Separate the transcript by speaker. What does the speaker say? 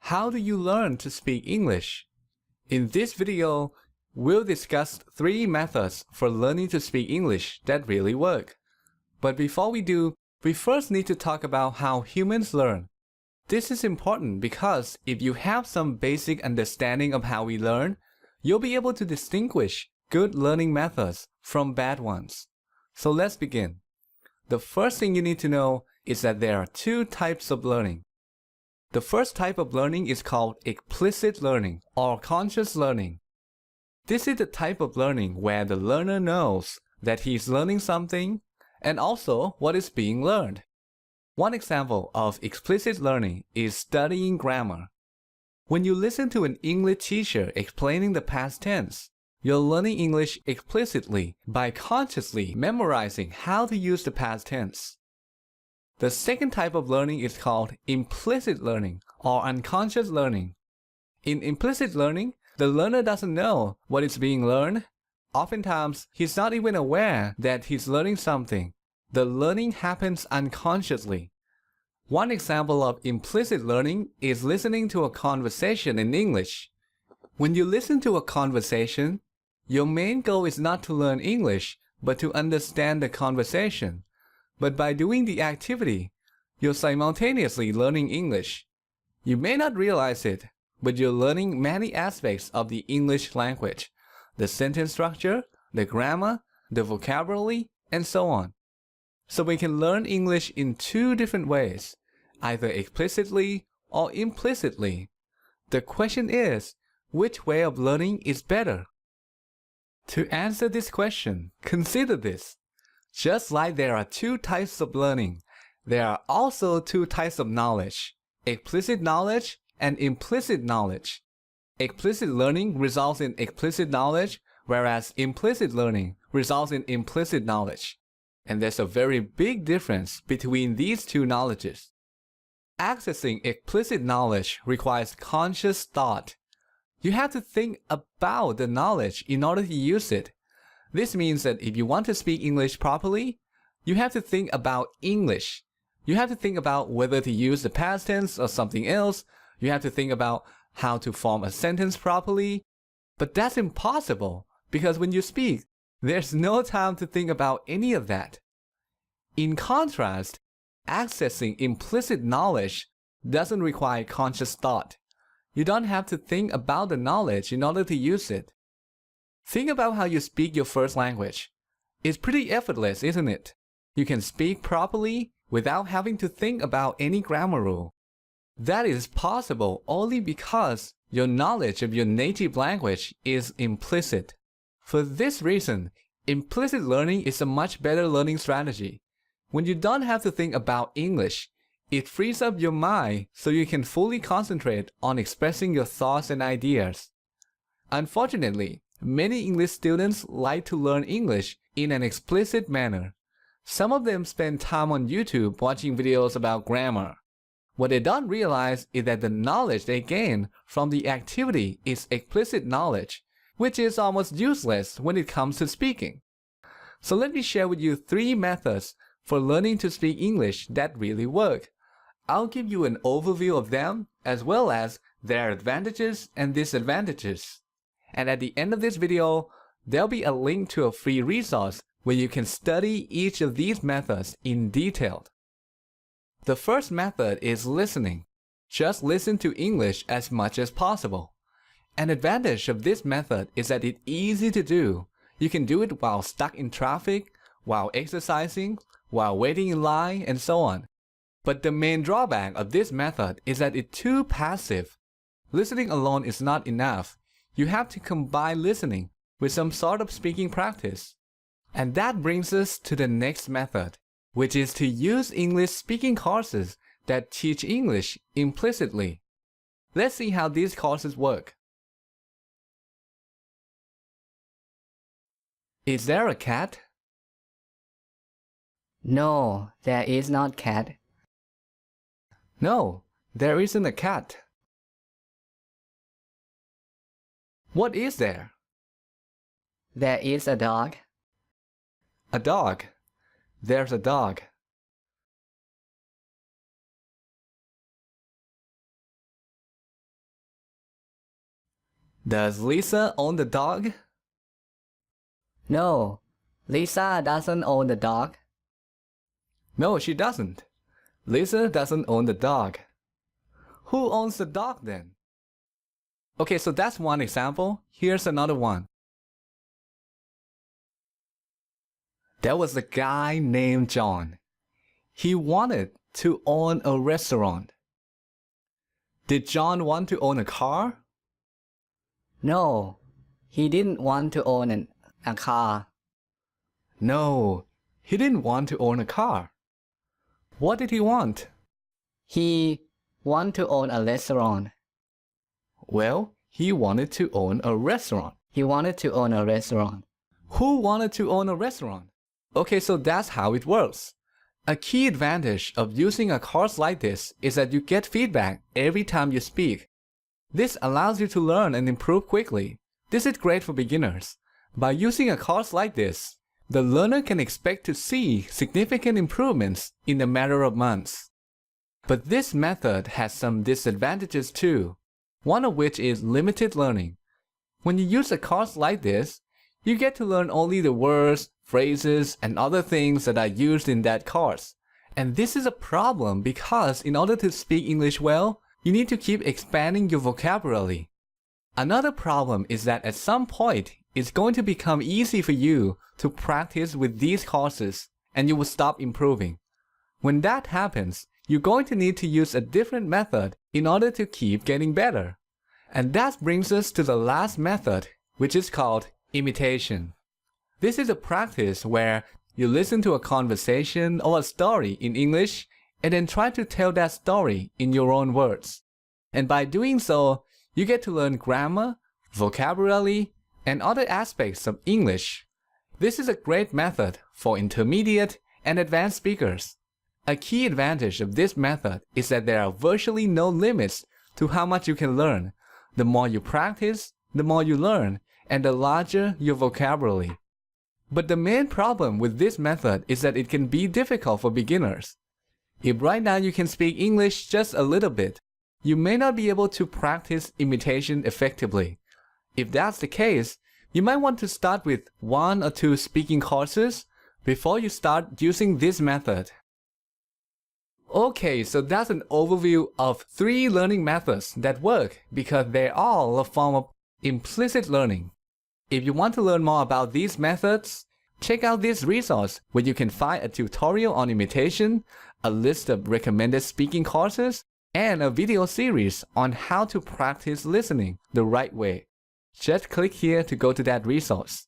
Speaker 1: How do you learn to speak English? In this video, we'll discuss 3 methods for learning to speak English that really work. But before we do, we first need to talk about how humans learn. This is important because if you have some basic understanding of how we learn, you'll be able to distinguish good learning methods from bad ones. So let's begin. The first thing you need to know is that there are 2 types of learning. The first type of learning is called explicit learning or conscious learning. This is the type of learning where the learner knows that he is learning something and also what is being learned. One example of explicit learning is studying grammar. When you listen to an English teacher explaining the past tense, you're learning English explicitly by consciously memorizing how to use the past tense. The second type of learning is called implicit learning or unconscious learning. In implicit learning, the learner doesn't know what is being learned. Oftentimes, he's not even aware that he's learning something. The learning happens unconsciously. One example of implicit learning is listening to a conversation in English. When you listen to a conversation, your main goal is not to learn English, but to understand the conversation. But by doing the activity, you're simultaneously learning English. You may not realize it, but you're learning many aspects of the English language, the sentence structure, the grammar, the vocabulary, and so on. So we can learn English in 2 different ways, either explicitly or implicitly. The question is, which way of learning is better? To answer this question, consider this. Just like there are 2 types of learning, there are also 2 types of knowledge, explicit knowledge and implicit knowledge. Explicit learning results in explicit knowledge, whereas implicit learning results in implicit knowledge. And there's a very big difference between these 2 knowledges. Accessing explicit knowledge requires conscious thought. You have to think about the knowledge in order to use it. This means that if you want to speak English properly, you have to think about English. You have to think about whether to use the past tense or something else. You have to think about how to form a sentence properly. But that's impossible because when you speak, there's no time to think about any of that. In contrast, accessing implicit knowledge doesn't require conscious thought. You don't have to think about the knowledge in order to use it. Think about how you speak your first language. It's pretty effortless, isn't it? You can speak properly without having to think about any grammar rule. That is possible only because your knowledge of your native language is implicit. For this reason, implicit learning is a much better learning strategy. When you don't have to think about English, it frees up your mind so you can fully concentrate on expressing your thoughts and ideas. Unfortunately, many English students like to learn English in an explicit manner. Some of them spend time on YouTube watching videos about grammar. What they don't realize is that the knowledge they gain from the activity is explicit knowledge, which is almost useless when it comes to speaking. So let me share with you 3 methods for learning to speak English that really work. I'll give you an overview of them as well as their advantages and disadvantages. And at the end of this video, there'll be a link to a free resource where you can study each of these methods in detail. The first method is listening. Just listen to English as much as possible. An advantage of this method is that it's easy to do. You can do it while stuck in traffic, while exercising, while waiting in line, and so on. But the main drawback of this method is that it's too passive. Listening alone is not enough. You have to combine listening with some sort of speaking practice. And that brings us to the next method, which is to use English speaking courses that teach English implicitly. Let's see how these courses work. Is there a cat?
Speaker 2: No, there is not cat.
Speaker 1: No, there isn't a cat. What is there?
Speaker 2: There is a dog.
Speaker 1: A dog. There's a dog. Does Lisa own the dog?
Speaker 2: No, Lisa doesn't own the dog.
Speaker 1: No, she doesn't. Lisa doesn't own the dog. Who owns the dog then? Okay, so that's one example. Here's another one. There was a guy named John. He wanted to own a restaurant. Did John want to own a car?
Speaker 2: No, he didn't want to own a car.
Speaker 1: No, he didn't want to own a car. What did he want?
Speaker 2: He wanted to own a restaurant.
Speaker 1: Well, he wanted to own a restaurant.
Speaker 2: He wanted to own a restaurant.
Speaker 1: Who wanted to own a restaurant? Okay, so that's how it works. A key advantage of using a course like this is that you get feedback every time you speak. This allows you to learn and improve quickly. This is great for beginners. By using a course like this, the learner can expect to see significant improvements in a matter of months. But this method has some disadvantages too, one of which is limited learning. When you use a course like this, you get to learn only the words, phrases, and other things that are used in that course. And this is a problem because in order to speak English well, you need to keep expanding your vocabulary. Another problem is that at some point, it's going to become easy for you to practice with these courses, and you will stop improving. When that happens, you're going to need to use a different method in order to keep getting better. And that brings us to the last method, which is called imitation. This is a practice where you listen to a conversation or a story in English and then try to tell that story in your own words. And by doing so, you get to learn grammar, vocabulary, and other aspects of English. This is a great method for intermediate and advanced speakers. A key advantage of this method is that there are virtually no limits to how much you can learn. The more you practice, the more you learn, and the larger your vocabulary. But the main problem with this method is that it can be difficult for beginners. If right now you can speak English just a little bit, you may not be able to practice imitation effectively. If that's the case, you might want to start with 1 or 2 speaking courses before you start using this method. Okay, so that's an overview of 3 learning methods that work because they're all a form of implicit learning. If you want to learn more about these methods, check out this resource where you can find a tutorial on imitation, a list of recommended speaking courses, and a video series on how to practice listening the right way. Just click here to go to that resource.